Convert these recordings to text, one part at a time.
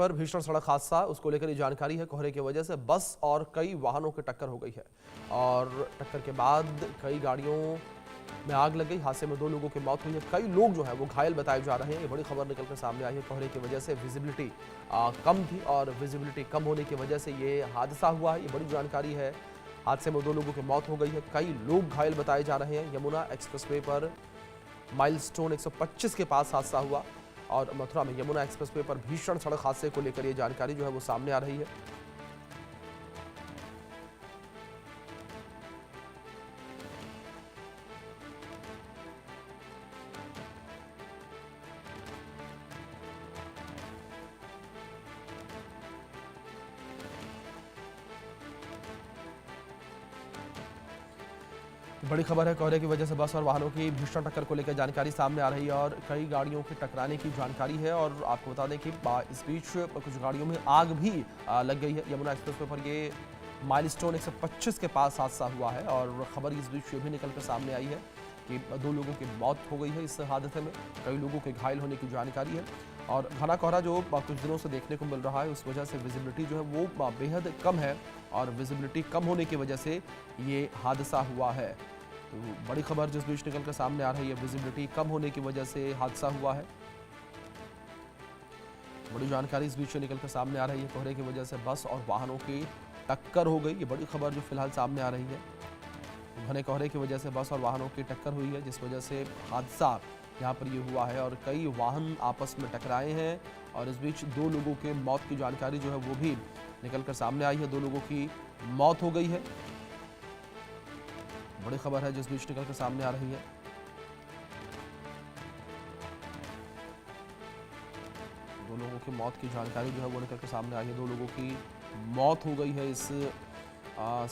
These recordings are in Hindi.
पर भीषण सड़क हादसा, उसको लेकर ये जानकारी है। कोहरे की वजह से बस और कई वाहनों की टक्कर हो गई है और टक्कर के बाद कई गाड़ियों में आग लग गई। हादसे में 2 लोगों की मौत हुई है, कई लोग जो है वो घायल बताए जा रहे हैं। ये बड़ी खबर निकलकर सामने आई है। कोहरे की वजह से विजिबिलिटी कम थी और विजिबिलिटी कम होने की वजह से ये हादसा हुआ है। ये बड़ी जानकारी है। हादसे में 2 लोगों की मौत हो गई है, कई लोग घायल बताए जा रहे हैं। यमुना एक्सप्रेसवे पर माइलस्टोन 125 के पास हादसा हुआ और मथुरा में यमुना एक्सप्रेसवे पर भीषण सड़क हादसे को लेकर ये जानकारी जो है वो सामने आ रही है। बड़ी खबर है। कोहरे की वजह से बस और वाहनों की भीषण टक्कर को लेकर जानकारी सामने आ रही है और कई गाड़ियों के टकराने की जानकारी है। और आपको बता दें कि इस बीच कुछ गाड़ियों में आग भी लग गई है। यमुना एक्सप्रेसवे पर ये माइलस्टोन 125 के पास हादसा हुआ है और खबर इस बीच ये भी निकलकर सामने आई है कि 2 लोगों की मौत हो गई है इस हादसे में, कई लोगों के घायल होने की जानकारी है। और घना कोहरा जो कुछ दिनों से देखने को मिल रहा है, उस वजह से विजिबिलिटी जो है वो बेहद कम है और विजिबिलिटी कम होने की वजह से ये हादसा हुआ है। तो बड़ी खबर जिस बीच निकलकर सामने आ रही है, विजिबिलिटी कम होने की वजह से हादसा हुआ है। बड़ी जानकारी इस बीच निकलकर सामने आ रही है। कोहरे की वजह से बस और वाहनों की टक्कर हो गई, ये बड़ी खबर जो फिलहाल सामने आ रही है। घने कोहरे की वजह से बस और वाहनों की टक्कर हुई है, जिस वजह से हादसा यहाँ पर ये हुआ है और कई वाहन आपस में टकराए हैं। और इस बीच 2 लोगों के मौत की जानकारी जो है वो भी निकलकर सामने आई है। 2 लोगों की मौत हो गई है। बड़ी खबर है जिस बीच निकलकर सामने आ रही है। दो लोगों की मौत की जानकारी जो है वो निकलकर सामने आई है। 2 लोगों की मौत हो गई है इस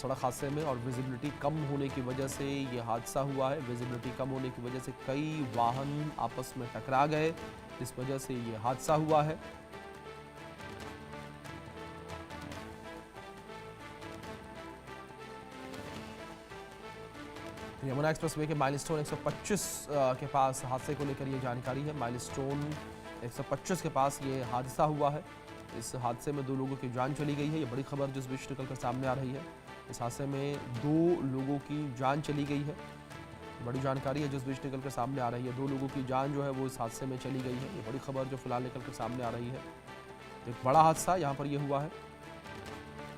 सड़क हादसे में और विजिबिलिटी कम होने की वजह से ये हादसा हुआ है। विजिबिलिटी कम होने की वजह से कई वाहन आपस में टकरा गए, इस वजह से ये हादसा हुआ है। यमुना एक्सप्रेसवे के माइलस्टोन 125 के पास हादसे को लेकर ये जानकारी है। माइलस्टोन 125 के पास ये हादसा हुआ है। इस हादसे में 2 लोगों की जान चली गई है। ये बड़ी खबर जिस बीच निकलकर सामने आ रही है। इस हादसे में 2 लोगों की जान चली गई है। बड़ी जानकारी है जिस बीच निकलकर सामने आ रही है। 2 लोगों की जान जो है वो इस हादसे में चली गई है। ये बड़ी खबर जो फिलहाल निकलकर सामने आ रही है। एक बड़ा हादसा यहाँ पर ये हुआ है।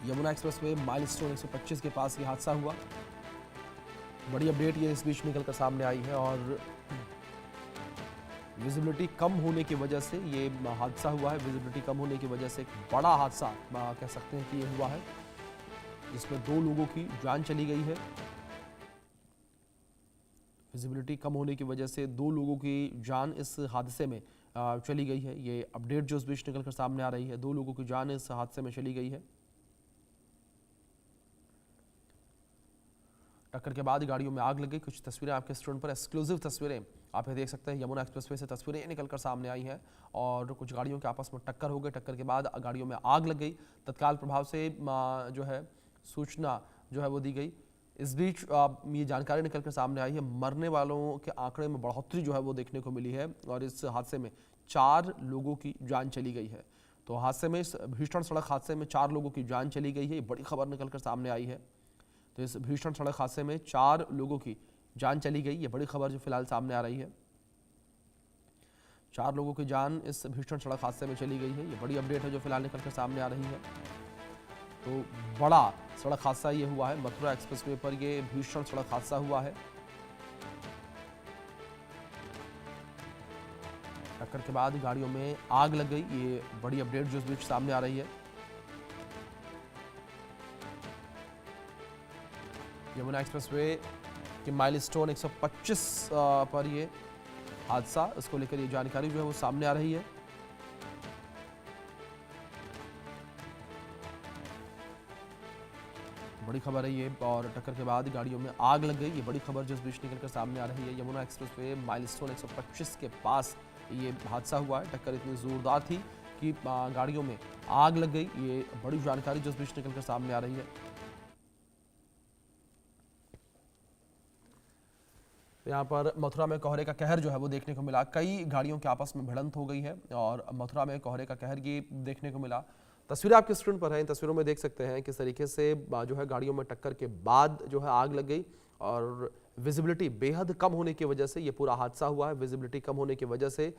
यमुना एक्सप्रेसवे माइलस्टोन 125 के पास ये हादसा हुआ। बड़ी अपडेट ये इस बीच निकलकर सामने आई है और विजिबिलिटी कम होने की वजह से ये हादसा हुआ है। विजिबिलिटी कम होने की वजह से एक बड़ा हादसा कह सकते हैं कि ये हुआ है, जिसमें 2 लोगों की जान चली गई है। विजिबिलिटी कम होने की वजह से 2 लोगों की जान इस हादसे में चली गई है। ये अपडेट जो इस बीच निकलकर सामने आ रही है, 2 लोगों की जान इस हादसे में चली गई है। टक्कर के बाद गाड़ियों में आग लग गई। कुछ तस्वीरें आपके स्क्रीन पर, एक्सक्लूसिव तस्वीरें आप ये देख सकते हैं। यमुना एक्सप्रेसवे से तस्वीरें निकलकर सामने आई हैं और कुछ गाड़ियों के आपस में टक्कर हो गई। टक्कर के बाद गाड़ियों में आग लग गई। तत्काल प्रभाव से जो है सूचना जो है वो दी गई। इस बीच ये जानकारी निकलकर सामने आई है, मरने वालों के आंकड़े में बढ़ोतरी जो है वो देखने को मिली है और इस हादसे में 4 लोगों की जान चली गई है। तो हादसे में, इस भीषण सड़क हादसे में 4 लोगों की जान चली गई है। ये बड़ी खबर निकलकर सामने आई है। तो इस भीषण सड़क हादसे में 4 लोगों की जान चली गई। ये बड़ी खबर जो फिलहाल सामने आ रही है। 4 लोगों की जान इस भीषण सड़क हादसे में चली गई है। ये बड़ी अपडेट है जो फिलहाल निकलकर सामने आ रही है। तो बड़ा सड़क हादसा ये हुआ है। मथुरा एक्सप्रेसवे पर ये भीषण सड़क हादसा हुआ है। टक्कर के बाद गाड़ियों में आग लग गई। ये बड़ी अपडेट जो इस बीच सामने आ रही है। यमुना एक्सप्रेसवे के माइलस्टोन 125 पर ये हादसा, इसको लेकर ये जानकारी जो है वो सामने आ रही है। बड़ी खबर है ये और टक्कर के बाद गाड़ियों में आग लग गई। ये बड़ी खबर जिस बीच निकलकर सामने आ रही है। यमुना एक्सप्रेसवे माइलस्टोन 125 के पास ये हादसा हुआ है। टक्कर इतनी जोरदार थी कि गाड़ियों में आग लग गई। ये बड़ी जानकारी जिस बीच निकलकर सामने आ रही है। तो यहाँ पर मथुरा में कोहरे का कहर जो है वो देखने को मिला। कई गाड़ियों के आपस में भिड़ंत हो गई है और मथुरा में कोहरे का कहर ये देखने को मिला। तस्वीरें आपके स्क्रीन पर हैं। इन तस्वीरों में देख सकते हैं किस तरीके से जो है गाड़ियों में टक्कर के बाद जो है आग लग गई और विजिबिलिटी बेहद कम होने की वजह से ये पूरा हादसा हुआ है। विजिबिलिटी कम होने की वजह से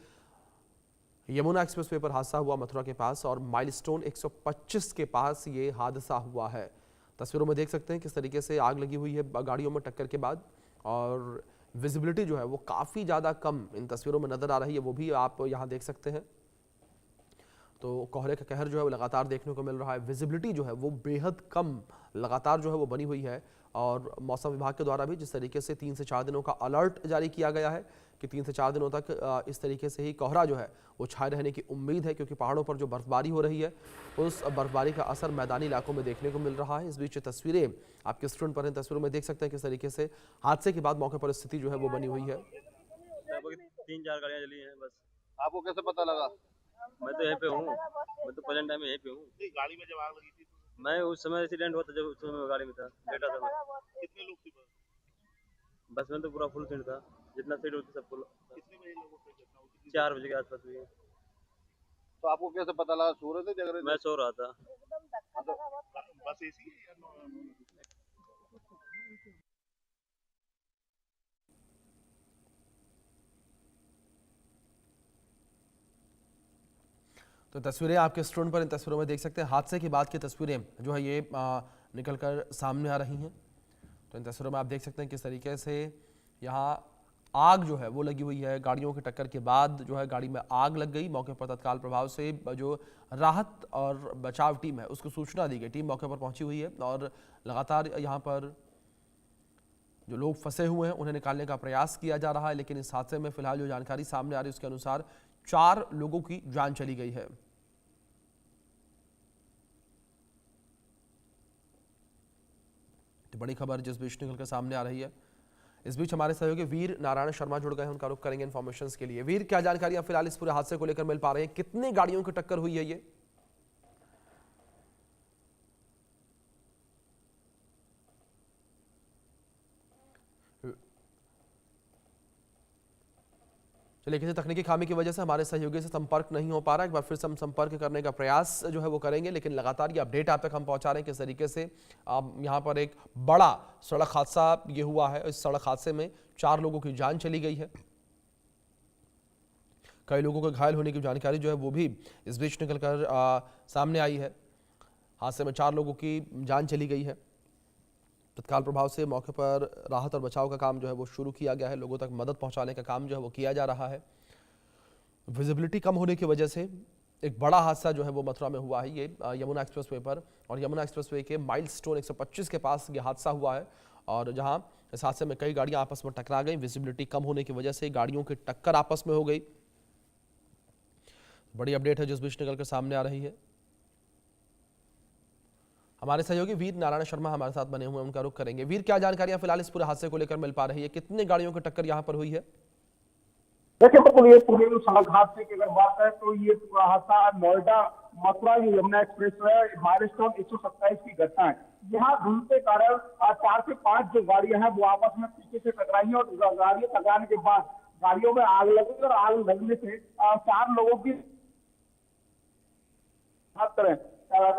यमुना एक्सप्रेसवे पर हादसा हुआ मथुरा के पास और माइलस्टोन 125 के पास ये हादसा हुआ है। तस्वीरों में देख सकते हैं किस तरीके से आग लगी हुई है गाड़ियों में टक्कर के बाद और विजिबिलिटी जो है वो काफ़ी ज़्यादा कम इन तस्वीरों में नज़र आ रही है, वो भी आप यहाँ देख सकते हैं। तो कोहरे का कहर जो है वो लगातार देखने को मिल रहा है। विजिबिलिटी जो है वो बेहद कम लगातार जो है वो बनी हुई है और मौसम विभाग के द्वारा भी जिस तरीके से 3 से 4 दिनों का अलर्ट जारी किया गया है कि 3 से 4 दिनों तक इस तरीके से ही कोहरा जो है वो छाए रहने की उम्मीद है, क्योंकि पहाड़ों पर जो बर्फबारी हो रही है उस बर्फबारी का असर मैदानी इलाकों में देखने को मिल रहा है। इस बीच तस्वीरें आपके स्क्रीन पर हैं। तस्वीरों में देख सकते हैं किस तरीके से हादसे के बाद मौके पर स्थिति जो है वो बनी हुई है। 3-4 गाड़ियाँ जली हैं बस। आपको कैसे पता लगा? मैं तो यहीं पे हूँ, मैं तो प्रेजेंट टाइम में यहीं पे हूँ। गाड़ी में जब आग लगी थी मैं उस समय एक्सीडेंट हुआ था जब उस समय मैं गाड़ी में था, बैठा था मैं। कितने लोग थे? बस में तो पूरा फुल सीट था, जितना सीट होती सब फुल। कितने बजे लोगों को घटना हुई? 4 बजे के आसपास हुई है। तो आपको कैसे पता लगा? सो रहे थे, जग रहे थे? मैं सो रहा था। बस एसी है या नॉन? तो तस्वीरें आपके स्क्रीन पर इन तस्वीरों में देख सकते हैं। हादसे के बाद की तस्वीरें जो है ये निकल कर सामने आ रही हैं। तो इन तस्वीरों में आप देख सकते हैं किस तरीके से यहाँ आग जो है वो लगी हुई है। गाड़ियों की टक्कर के बाद जो है गाड़ी में आग लग गई। मौके पर तत्काल प्रभाव से जो राहत और बचाव टीम है उसको सूचना दी गई। टीम मौके पर पहुंची हुई है और लगातार यहाँ पर जो लोग फंसे हुए हैं उन्हें निकालने का प्रयास किया जा रहा है। लेकिन इस हादसे में फिलहाल जो जानकारी सामने आ रही है उसके अनुसार 4 लोगों की जान चली गई है। तो बड़ी खबर जिस बीच निकल कर सामने आ रही है। इस बीच हमारे सहयोगी वीर नारायण शर्मा जुड़ गए हैं, उनका रुख करेंगे इन्फॉर्मेशन के लिए। वीर, क्या जानकारियां फिलहाल इस पूरे हादसे को लेकर मिल पा रही हैं? कितने गाड़ियों की टक्कर हुई है ये? चलिए, किसी तकनीकी खामी की वजह से हमारे सहयोगी से संपर्क नहीं हो पा रहा है। एक बार फिर से हम संपर्क करने का प्रयास जो है वो करेंगे, लेकिन लगातार ये अपडेट आप तक हम पहुंचा रहे हैं किस तरीके से यहाँ पर एक बड़ा सड़क हादसा ये हुआ है। इस सड़क हादसे में 4 लोगों की जान चली गई है। कई लोगों के घायल होने की जानकारी जो है वो भी इस बीच निकलकर सामने आई है। हादसे में 4 लोगों की जान चली गई है। तत्काल प्रभाव से मौके पर राहत और बचाव का काम जो है वो शुरू किया गया है। लोगों तक मदद पहुंचाने का काम जो है वो किया जा रहा है। विजिबिलिटी कम होने की वजह से एक बड़ा हादसा जो है वो मथुरा में हुआ है। ये यमुना एक्सप्रेसवे पर और यमुना एक्सप्रेसवे के माइलस्टोन 125 के पास ये हादसा हुआ है और जहां इस हादसे में कई गाड़ियां आपस में टकरा गई। विजिबिलिटी कम होने की वजह से गाड़ियों की टक्कर आपस में हो गई। बड़ी अपडेट है जिस बीच निकल कर सामने आ रही है। हमारे सहयोगी वीर नारायण शर्मा हमारे साथ बने हुए हैं, उनका रुख करेंगे। वीर, क्या जानकारियां फिलहाल इस पूरे हादसे को लेकर मिल पा रही है? कितने गाड़ियों की टक्कर यहां पर हुई है? देखिए बिल्कुल, ये पूरे सड़क हादसे की अगर बात है तो ये पूरा हादसा नोएडा मथुरा यमुना एक्सप्रेस माइलस्टोन 127 की घटना है। यहाँ धुंध के कारण 4 से 5 जो गाड़ियां हैं वो आपस में पीछे से टकराई और गाड़ियां टकराने के बाद गाड़ियों में आग लगी और आग लगने से 4 लोगों की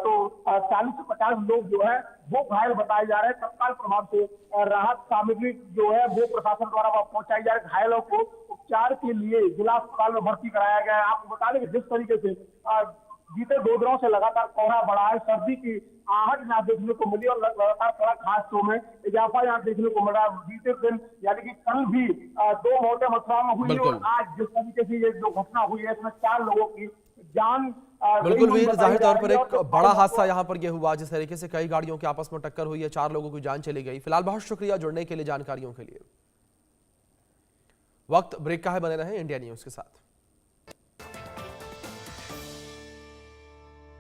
तो 40 से 50 लोग जो है वो घायल बताए जा रहे हैं। तत्काल प्रभाव से राहत सामग्री जो है वो प्रशासन द्वारा पहुंचाई जा रही है। घायलों को उपचार के लिए जिला अस्पताल में भर्ती कराया गया है। आपको बता दें कि जिस तरीके से बीते 2 दिनों से लगातार कोहरा बढ़ा है, सर्दी की आहट यहाँ देखने को मिली और लगातार सड़क हादसों में इजाफा यहाँ देखने को मिला। बीते दिन यानी कि कल भी 2 मौतें मथुरा में हुई और आज जिस तरीके से ये जो घटना हुई है इसमें 4 लोगों की जान बिल्कुल वीर, जाहिर तौर पर एक बड़ा हादसा यहाँ पर यह हुआ जिस तरीके से कई गाड़ियों की आपस में टक्कर हुई है, 4 लोगों की जान चली गई। फिलहाल बहुत शुक्रिया जुड़ने के लिए, जानकारियों के लिए। वक्त ब्रेक का है, बने रहें इंडिया न्यूज के साथ।